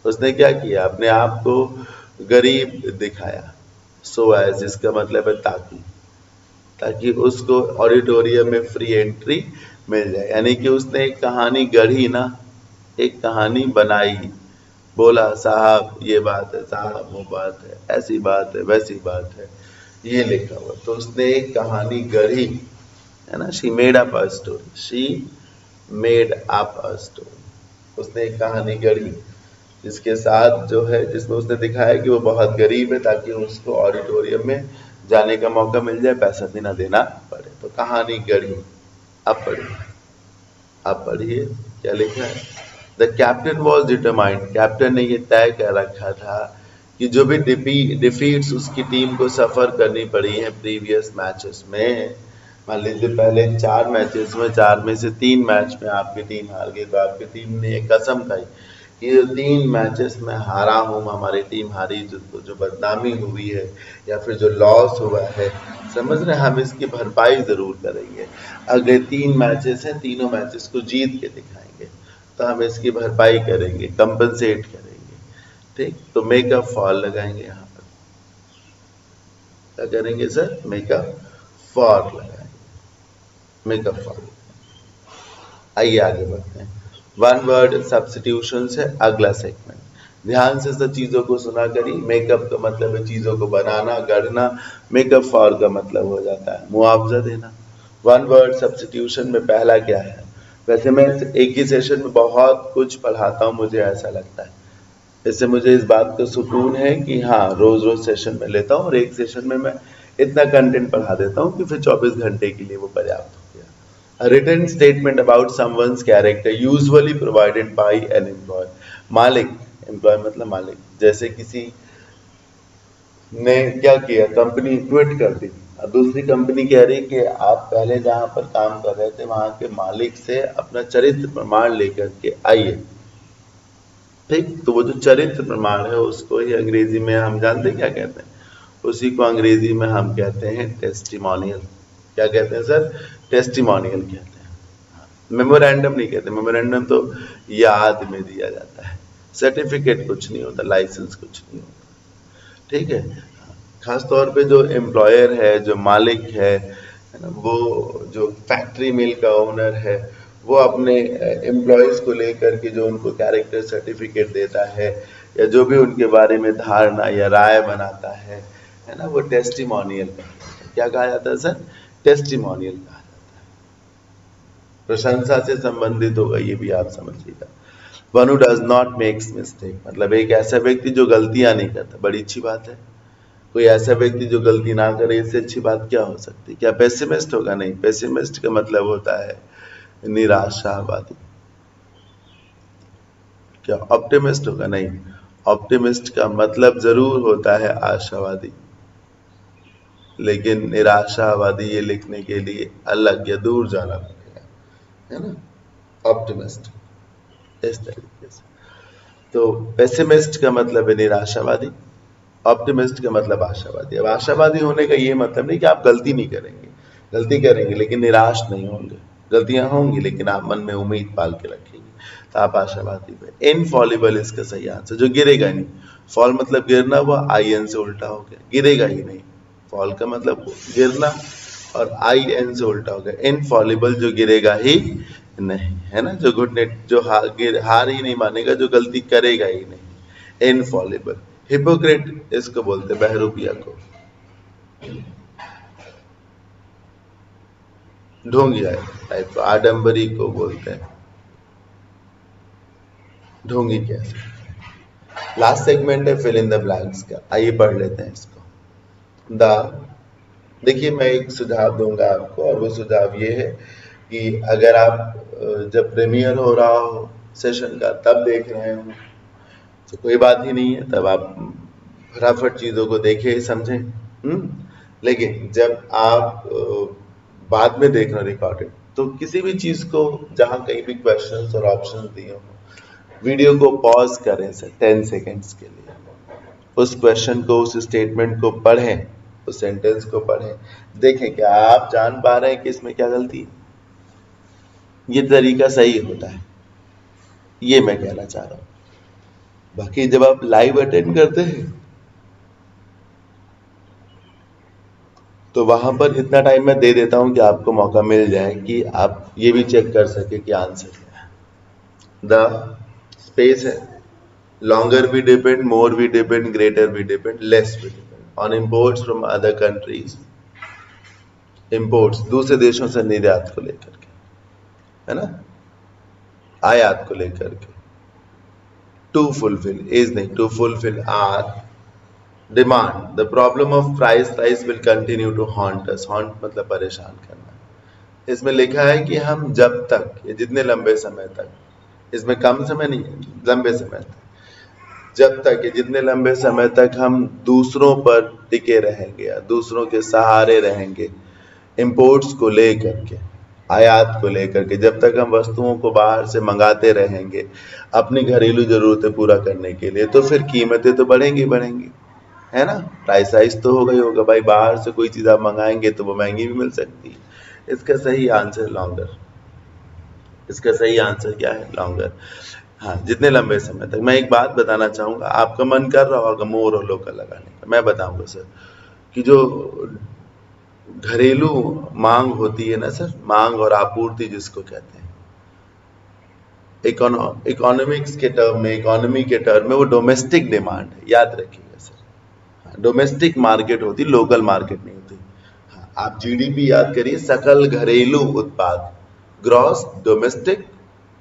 उसने क्या किया, अपने आप को गरीब दिखाया, सो एज जिसका मतलब है ताकि, ताकि उसको ऑडिटोरियम में फ्री एंट्री मिल जाए, यानी कि उसने एक कहानी गढ़ी ना, एक कहानी बनाई, बोला साहब ये बात है, साहब वो बात है, ऐसी बात है, वैसी बात है, ये लिखा हुआ, तो उसने एक कहानी गढ़ी, है ना, she made up a story, she made up a story, उसने एक कहानी गढ़ी जिसके साथ जो है, जिसमें उसने दिखाया कि वो बहुत गरीब है, ताकि उसको ऑडिटोरियम में जाने का मौका मिल जाए, पैसा भी ना देना पड़े, तो कहानी गढ़ी। अब पढ़िए, अब पढ़िए क्या लिखा है। The captain was determined, captain ने ये तय कर रखा था कि जो भी डिफीट्स उसकी टीम को सफर करनी पड़ी है प्रीवियस मैचेस में, मान लीजिए पहले 4 मैचेस में 4 में से 3 मैच में आपकी टीम हार गई, तो आपकी टीम ने एक कसम खाई कि जो 3 मैचेस में हारा हूँ, हमारी टीम हारी, जो बदनामी हुई है या फिर जो लॉस हुआ है, समझ रहे हैं, हम इसकी भरपाई जरूर करेंगे। अगले 3 मैचेस हैं, तीनों मैचेस को जीत के दिखाएंगे, तो हम इसकी भरपाई करेंगे, कंपनसेट करेंगे, ठीक। तो मेकअप फॉल लगाएंगे यहाँ पर, क्या करेंगे सर, मेकअप फॉल लगाएंगे, मेकअप फॉल। आइए आगे बढ़ते हैं। वन वर्ड सब्स्टिट्यूशन से अगला सेगमेंट, ध्यान से सब चीजों को सुना करिए। मेकअप का मतलब है चीजों को बनाना, गढ़ना, मेकअप फॉर का मतलब हो जाता है मुआवजा देना। वन वर्ड सब्स्टिट्यूशन में पहला क्या है, वैसे मैं एक ही सेशन में बहुत कुछ पढ़ाता हूँ, मुझे ऐसा लगता है, इससे मुझे इस बात का सुकून है कि हाँ, रोज रोज सेशन में लेता हूँ और एक सेशन में मैं इतना कंटेंट पढ़ा देता हूँ कि फिर 24 घंटे के लिए वो पर्याप्त हो गया। A written statement about someone's character usually provided by an employer. मालिक, एम्प्लॉय मतलब मालिक, जैसे किसी ने क्या किया, कंपनी क्विट कर दी, अब दूसरी कंपनी कह रही कि आप पहले जहां पर काम कर रहे थे वहां के मालिक से अपना चरित्र प्रमाण लेकर के आइए, ठीक। तो वो जो चरित्र प्रमाण है उसको ही अंग्रेजी में हम जानते हैं क्या कहते हैं, उसी को अंग्रेजी में हम कहते हैं टेस्टिमोनियल। क्या कहते हैं सर, टेस्टिमोनियल कहते हैं, मेमोरेंडम नहीं कहते, मेमोरेंडम तो याद में दिया जाता है, सर्टिफिकेट कुछ नहीं होता, लाइसेंस कुछ नहीं होता, ठीक है। खास तौर पे जो एम्प्लॉयर है, जो मालिक है ना, वो जो फैक्ट्री मिल का ओनर है, वो अपने एम्प्लॉयज को लेकर के जो उनको कैरेक्टर सर्टिफिकेट देता है, या जो भी उनके बारे में धारणा या राय बनाता है ना, वो टेस्टिमोनियल कहलाता है। क्या कहा जाता है सर, टेस्टिमोनियल कहा जाता है। प्रशंसा से संबंधित होगा, ये भी आप समझिएगा। One who does not makes mistake, मतलब एक ऐसा व्यक्ति जो गलतियां नहीं करता, बड़ी अच्छी बात है। कोई ऐसा व्यक्ति जो गलती ना करे, इससे अच्छी बात क्या हो सकती है। क्या पेसिमिस्ट होगा, नहीं, पेसिमिस्ट का मतलब होता है निराशावादी। क्या ऑप्टिमिस्ट होगा, नहीं, ऑप्टिमिस्ट का मतलब जरूर होता है आशावादी, लेकिन निराशावादी ये लिखने के लिए अलग या दूर जाना पड़ेगा, है ना, ऑप्टिमिस्ट, इस तरीके से। तो पेसिमिस्ट का मतलब है निराशावादी, ऑप्टिमिस्ट का मतलब आशावादी। अब आशावादी होने का ये मतलब नहीं कि आप गलती नहीं करेंगे, गलती करेंगे लेकिन निराश नहीं होंगे, गलतियां होंगी लेकिन आप मन में उम्मीद पाल के रखेंगे, तो आप आशावादी पे। इनफॉलिबल इसका सही आंसर, जो गिरेगा नहीं, फॉल मतलब गिरना, हुआ आई एन से उल्टा हो गया, गिरेगा ही नहीं, फॉल का मतलब गिरना और आई एन से उल्टा हो गया, इनफॉलिबल जो गिरेगा ही नहीं, है ना, जो घुटने, जो हार ही नहीं मानेगा, जो गलती करेगा ही नहीं, इनफॉलिबल। हिपोक्रेट इसको बोलते, बहरूपिया को, ढोंगिया टाइप को, आडम्बरी को बोलते हैं, ढोंगी कह सकते हैं। लास्ट सेगमेंट है फिल इन द ब्लैंक्स का, आइए पढ़ लेते हैं इसको। देखिए मैं एक सुझाव दूंगा आपको, और वो सुझाव ये है कि अगर आप जब प्रीमियर हो रहा हो सेशन का तब देख रहे हो तो कोई बात ही नहीं है, तब आप फटाफट चीज़ों को देखें समझें। लेकिन जब आप बाद में देख रहे हो रिकॉर्डेड, तो किसी भी चीज़ को जहाँ कहीं भी क्वेश्चंस और ऑप्शंस दिए हो, वीडियो को पॉज करें सर 10 सेकेंड्स के लिए, उस क्वेश्चन को, उस स्टेटमेंट को पढ़ें, उस सेंटेंस को पढ़ें, देखें क्या आप जान पा रहे हैं कि इसमें क्या गलती है। ये तरीका सही होता है, ये मैं कहना चाह रहा हूं। बाकी जब आप लाइव अटेंड करते हैं तो वहां पर इतना टाइम मैं दे देता हूं कि आपको मौका मिल जाए कि आप ये भी चेक कर सके कि आंसर क्या है। द स्पेस है, longer we depend, more we depend, greater we depend, less we depend on imports from other countries। imports दूसरे देशों से निर्यात को लेकर के, है ना, आयात को लेकर के। to fulfill is नहीं, to fulfill our demand, the problem of price will continue to haunt us। haunt मतलब परेशान करना। इसमें लिखा है कि हम जब तक, ये जितने लंबे समय तक, इसमें कम समय नहीं, लंबे समय तक, जब तक ये जितने लंबे समय तक हम दूसरों पर टिके रहेंगे या दूसरों के सहारे रहेंगे, इंपोर्ट्स को लेकर के, आयात को लेकर के, जब तक हम वस्तुओं को बाहर से मंगाते रहेंगे अपनी घरेलू जरूरतें पूरा करने के लिए, तो फिर कीमतें तो बढ़ेंगी बढ़ेंगी, है ना। प्राइस राइज तो होगा ही होगा भाई, बाहर से कोई चीज़ आप मंगाएंगे तो वो महंगी भी मिल सकती है। इसका सही आंसर लॉन्गर। इसका सही आंसर क्या है? लॉन्गर। हाँ, जितने लंबे समय तक। मैं एक बात बताना चाहूँगा, आपका मन कर रहा होगा मोर और लोकल लगाने का, मैं बताऊँगा सर कि जो घरेलू मांग होती है ना सर, मांग और आपूर्ति जिसको कहते हैं, इकोनॉमिक्स के टर्म में, इकोनॉमी के टर्म में वो डोमेस्टिक डिमांड है, याद रखिएगा सर। डोमेस्टिक मार्केट होती, लोकल मार्केट नहीं होती। हाँ, आप जीडीपी याद करिए, सकल घरेलू उत्पाद, ग्रॉस डोमेस्टिक,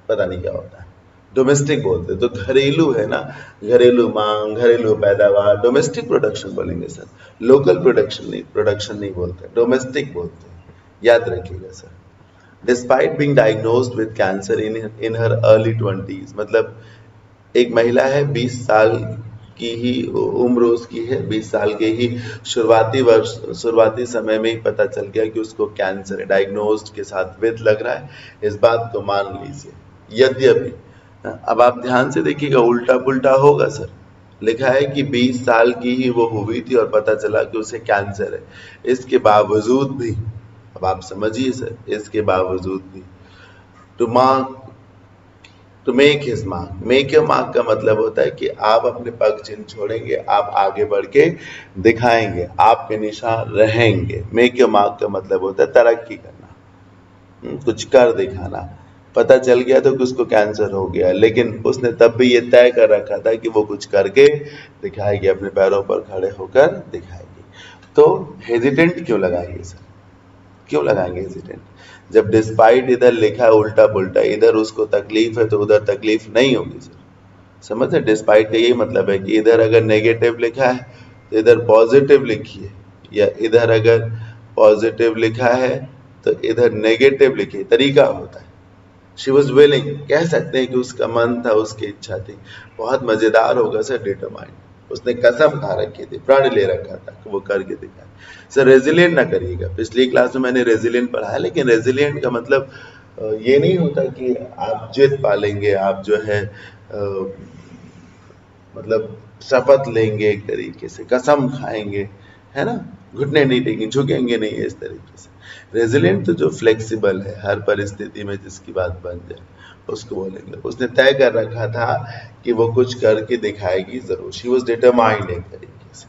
पता नहीं क्या होता है, डोमेस्टिक बोलते हैं। तो घरेलू है ना, घरेलू मांग, घरेलू पैदावार, डोमेस्टिक प्रोडक्शन बोलेंगे सर, लोकल प्रोडक्शन नहीं बोलते, डोमेस्टिक बोलते हैं, याद रखिएगा sir. Despite being diagnosed with cancer in her early 20s, मतलब एक महिला है, 20 साल की ही उम्र उसकी है, 20 साल के ही शुरुआती समय में ही पता चल गया कि उसको कैंसर है। डायग्नोज्ड के साथ विद लग रहा है, इस बात को मान लीजिए। यद्यपि अब आप ध्यान से देखिएगा, उल्टा पुल्टा होगा सर। लिखा है कि 20 साल की ही वो हुई थी और पता चला कि उसे कैंसर है। इसके बावजूद भी, अब आप समझिए सर, इसके बावजूद भी to make his mark. Make your mark का मतलब होता है कि आप अपने पग चिन्ह छोड़ेंगे, आप आगे बढ़ के दिखाएंगे, आप पे निशान रहेंगे। मेक योर मार्क का मतलब होता है तरक्की करना, कुछ कर दिखाना। पता चल गया तो कि उसको कैंसर हो गया, लेकिन उसने तब भी ये तय कर रखा था कि वो कुछ करके दिखाएगी, अपने पैरों पर खड़े होकर दिखाएगी। तो हेजिटेंट क्यों लगाएंगे सर? क्यों लगाएंगे हेजिटेंट? जब डिस्पाइट इधर लिखा है उल्टा पुल्टा, इधर उसको तकलीफ है तो उधर तकलीफ नहीं होगी सर। समझे? डिस्पाइट का यही मतलब है कि इधर अगर नेगेटिव लिखा है तो इधर पॉजिटिव लिखिए, या इधर अगर पॉजिटिव लिखा है तो इधर नेगेटिव लिखिए, तरीका होता है। शी वॉज विलिंग, कह सकते हैं कि उसका मन था, उसकी इच्छा थी। बहुत मजेदार होगा सर, डिटरमाइंड, उसने कसम खा रखी थी, प्रण ले रखा था कि वो करके दिखाए। सर रेजिलिएंट ना करिएगा, पिछली क्लास में मैंने रेजिलिएंट पढ़ाया, लेकिन रेजिलिएंट का मतलब ये नहीं होता कि आप जिद पालेंगे, आप जो है मतलब शपथ लेंगे, एक तरीके से कसम खाएंगे, है ना, घुटने नहीं टेकेंगे, झुकेंगे नहीं, इस तरीके से। रेजिलिएंट तो जो फ्लेक्सिबल है, हर परिस्थिति में जिसकी बात बन जाए उसको बोलेंगे। उसने तय कर रखा था कि वो कुछ करके दिखाएगी जरूर। शी वॉज डिटरमाइंड एक तरीके से।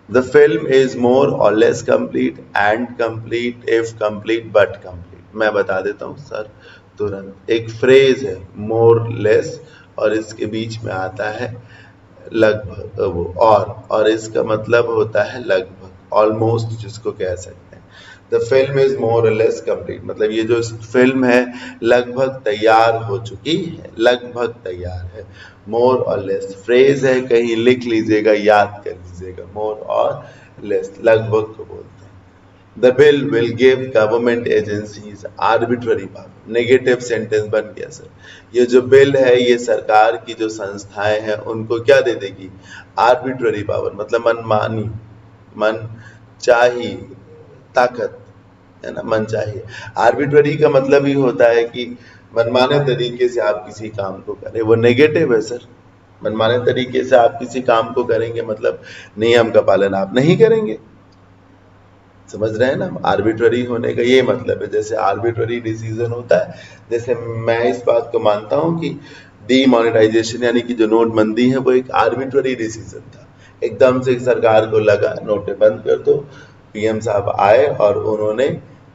द फिल्म इज मोर और less complete and complete if complete but complete. मैं बता देता हूँ सर तुरंत। एक फ्रेज है मोर लेस, और इसके बीच में आता है लगभग, वो और इसका मतलब होता है लगभग, ऑलमोस्ट जिसको कह सकते हैं। द फिल्म इज मोर और लेस कंप्लीट, मतलब ये जो फिल्म है लगभग तैयार हो चुकी है, लगभग तैयार है। मोर और लेस फ्रेज है, कहीं लिख लीजिएगा, याद कर लीजिएगा, मोर और लेस लगभग को बोलते हैं। The bill will give government agencies arbitrary power, negative sentence बन गया सर। ये जो बिल है ये सरकार की जो संस्थाएं हैं उनको क्या दे देगी, आर्बिट्ररी पावर, मतलब मनमानी, मन चाही ताकत, है ना, मन चाहिए। आर्बिट्ररी का मतलब ही होता है कि मनमाने तरीके से आप किसी काम को करें, वो नेगेटिव है सर। मनमाने तरीके से आप किसी काम को करेंगे मतलब नियम का पालन आप नहीं करेंगे, समझ रहे हैं ना। आर्बिट्ररी होने का ये मतलब है, जैसे आर्बिट्ररी डिसीजन होता है, जैसे मैं इस बात को मानता हूं कि डीमोनेटाइजेशन यानी कि जो नोटबंदी है वो एक आर्बिट्ररी डिसीजन था। एकदम से सरकार को लगा नोटें बंद कर दो, पीएम साहब आए और उन्होंने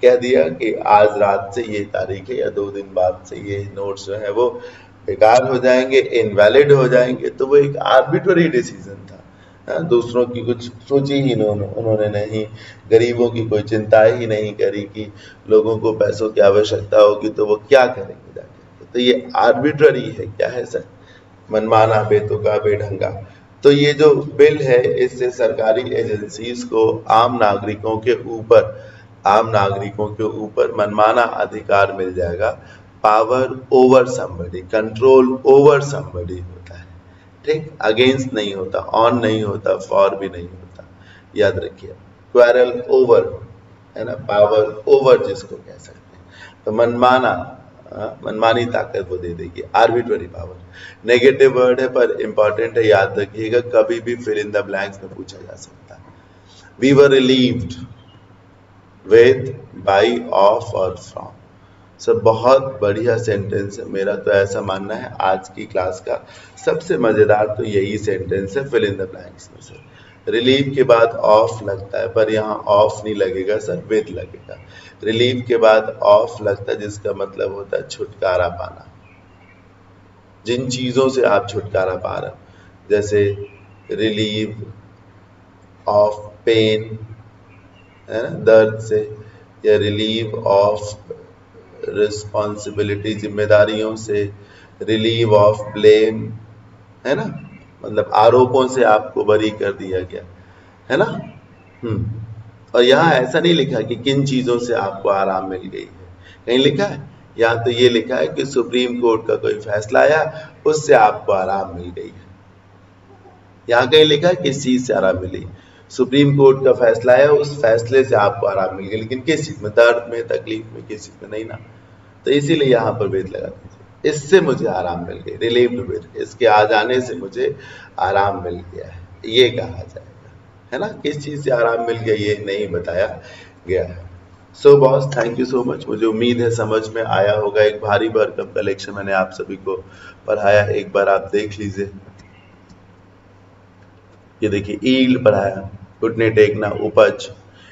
कह दिया कि आज रात से ये तारीख है या 2 दिन बाद से ये नोट्स जो है वो बेकार हो जाएंगे, इनवैलिड हो जाएंगे, तो वो एक आर्बिट्ररी डिसीजन था। दूसरों की कुछ सोची ही उन्होंने नहीं, गरीबों की कोई चिंता ही नहीं करी कि लोगों को पैसों की आवश्यकता होगी तो वो क्या करेंगे जाके। तो ये आर्बिट्ररी है, क्या है सर, मनमाना, बेतुका, बेढंगा। तो ये जो बिल है इससे सरकारी एजेंसीज को आम नागरिकों के ऊपर मनमाना अधिकार मिल जाएगा। Power over somebody, control over somebody होता है, ठीक, अगेंस्ट नहीं होता, ऑन नहीं होता, फॉर भी नहीं होता, याद रखिए। क्वेरल ओवर है ना, पावर ओवर जिसको कह सकते हैं। तो मनमानी ताकत वो दे देगी, आर्बिट्ररी पावर। नेगेटिव वर्ड है पर इंपॉर्टेंट है, याद रखिएगा, कभी भी फिल इन द ब्लैंक्स में पूछा जा सकता है। We were relieved with, by, of और फ्रॉम। सर बहुत बढ़िया सेंटेंस है, मेरा तो ऐसा मानना है आज की क्लास का सबसे मजेदार तो यही सेंटेंस है, फिल इन द ब्लैंक्स में। सर रिलीव के बाद ऑफ लगता है, पर यहाँ ऑफ नहीं लगेगा सर, विद लगेगा। रिलीव के बाद ऑफ लगता है जिसका मतलब होता है छुटकारा पाना, जिन चीजों से आप छुटकारा पा रहे हो, जैसे रिलीव ऑफ पेन, है ना, दर्द से, या रिलीव ऑफ रिस्पॉन्सिबिलिटी, जिम्मेदारियों से, रिलीव ऑफ ब्लेम, है ना, मतलब आरोपों से आपको बरी कर दिया गया, है ना। और यहाँ ऐसा नहीं लिखा कि किन चीजों से आपको आराम मिल गई है, कहीं लिखा है, यहाँ तो ये लिखा है कि सुप्रीम कोर्ट का कोई फैसला आया उससे आपको आराम मिल गई है। यहाँ कहीं लिखा है किस चीज से आराम मिली, सुप्रीम कोर्ट का फैसला है उस फैसले से आपको आराम मिल गया, लेकिन किस चीज में, दर्द में, तकलीफ में, किस चीज में नहीं ना। तो इसीलिए यहाँ पर वेद लगा दीजिए, इससे मुझे आराम मिल गई, रिलीव्ड विद, इसके आ जाने से मुझे आराम मिल गया है, ये कहा जाएगा, है ना। किस चीज से आराम मिल गया ये नहीं बताया गया है। So boss, thank you so much, मुझे उम्मीद है समझ में आया होगा। एक भारी भरकम कलेक्शन मैंने आप सभी को पढ़ाया, एक बार आप देख लीजिए। ये देखिए, ईल्ड पढ़ाया, घुटने टेकना, उपज,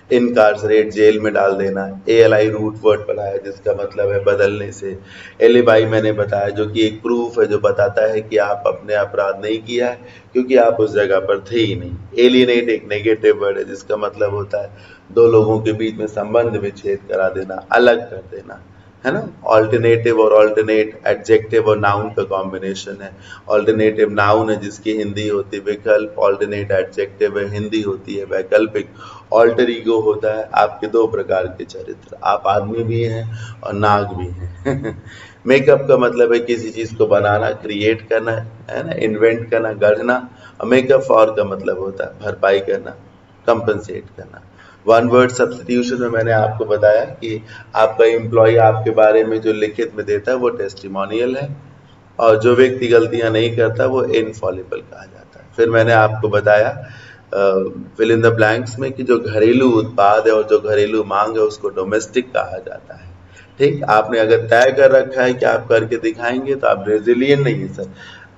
इनकार्सरेट, जेल में डाल देना। एएलआई रूट वर्ड पढ़ाया जिसका मतलब है बदलने से। एलिबाई मैंने बताया जो कि एक प्रूफ है जो बताता है कि आप अपने अपराध नहीं किया है क्योंकि आप उस जगह पर थे ही नहीं। एलिनेट एक नेगेटिव वर्ड है जिसका मतलब होता है दो लोगों के बीच में संबंध विच्छेद करा देना, अलग कर देना, है ना। ऑल्टरनेटिव और ऑल्टरनेट एडजेक्टिव और नाउन का कॉम्बिनेशन है। ऑल्टरनेटिव नाउन है जिसकी हिंदी होती है विकल्प, ऑल्टरनेट एडजेक्टिव है, हिंदी होती है वैकल्पिक। ऑल्टर ईगो होता है आपके दो प्रकार के चरित्र, आप आदमी भी हैं और नाग भी हैं। मेकअप का मतलब है किसी चीज को बनाना, क्रिएट करना, है ना, इन्वेंट करना, गढ़ना। और मेकअप फॉर का मतलब होता है भरपाई करना, कंपनसेट करना। वन वर्ड सब्स्टिट्यूशन में मैंने आपको बताया कि आपका एम्प्लॉय आपके बारे में जो लिखित में देता है वो टेस्टिमोनियल है, और जो व्यक्ति गलतियां नहीं करता वो इनफॉलिबल कहा जाता है। फिर मैंने आपको बताया फिल इन द ब्लैंक्स में कि जो घरेलू उत्पाद है और जो घरेलू मांग है उसको डोमेस्टिक कहा जाता है। ठीक, आपने अगर तय कर रखा है कि आप करके दिखाएंगे तो आप रेजिलियंट नहीं है सर,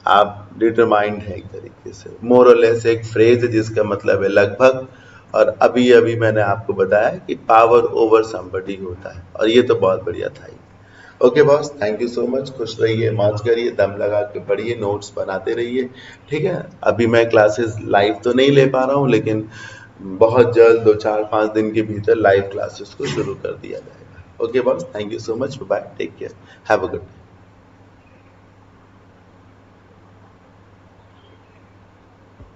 आप डिटरमाइंड है एक तरीके से। मोर और लेस एक फ्रेज है जिसका मतलब है लगभग, और अभी अभी मैंने आपको बताया कि पावर ओवर समबडी होता है, और ये तो बहुत बढ़िया था ही। Okay boss, thank you so much, खुश रहिए, मौज करिए, दम लगा के पढ़िए, नोट्स बनाते रहिए, ठीक है। अभी मैं क्लासेस लाइव तो नहीं ले पा रहा हूँ, लेकिन बहुत जल्द 2-4-5 दिन के भीतर लाइव क्लासेस को शुरू कर दिया जाएगा। Okay boss, thank you so much, bye, take care, have a good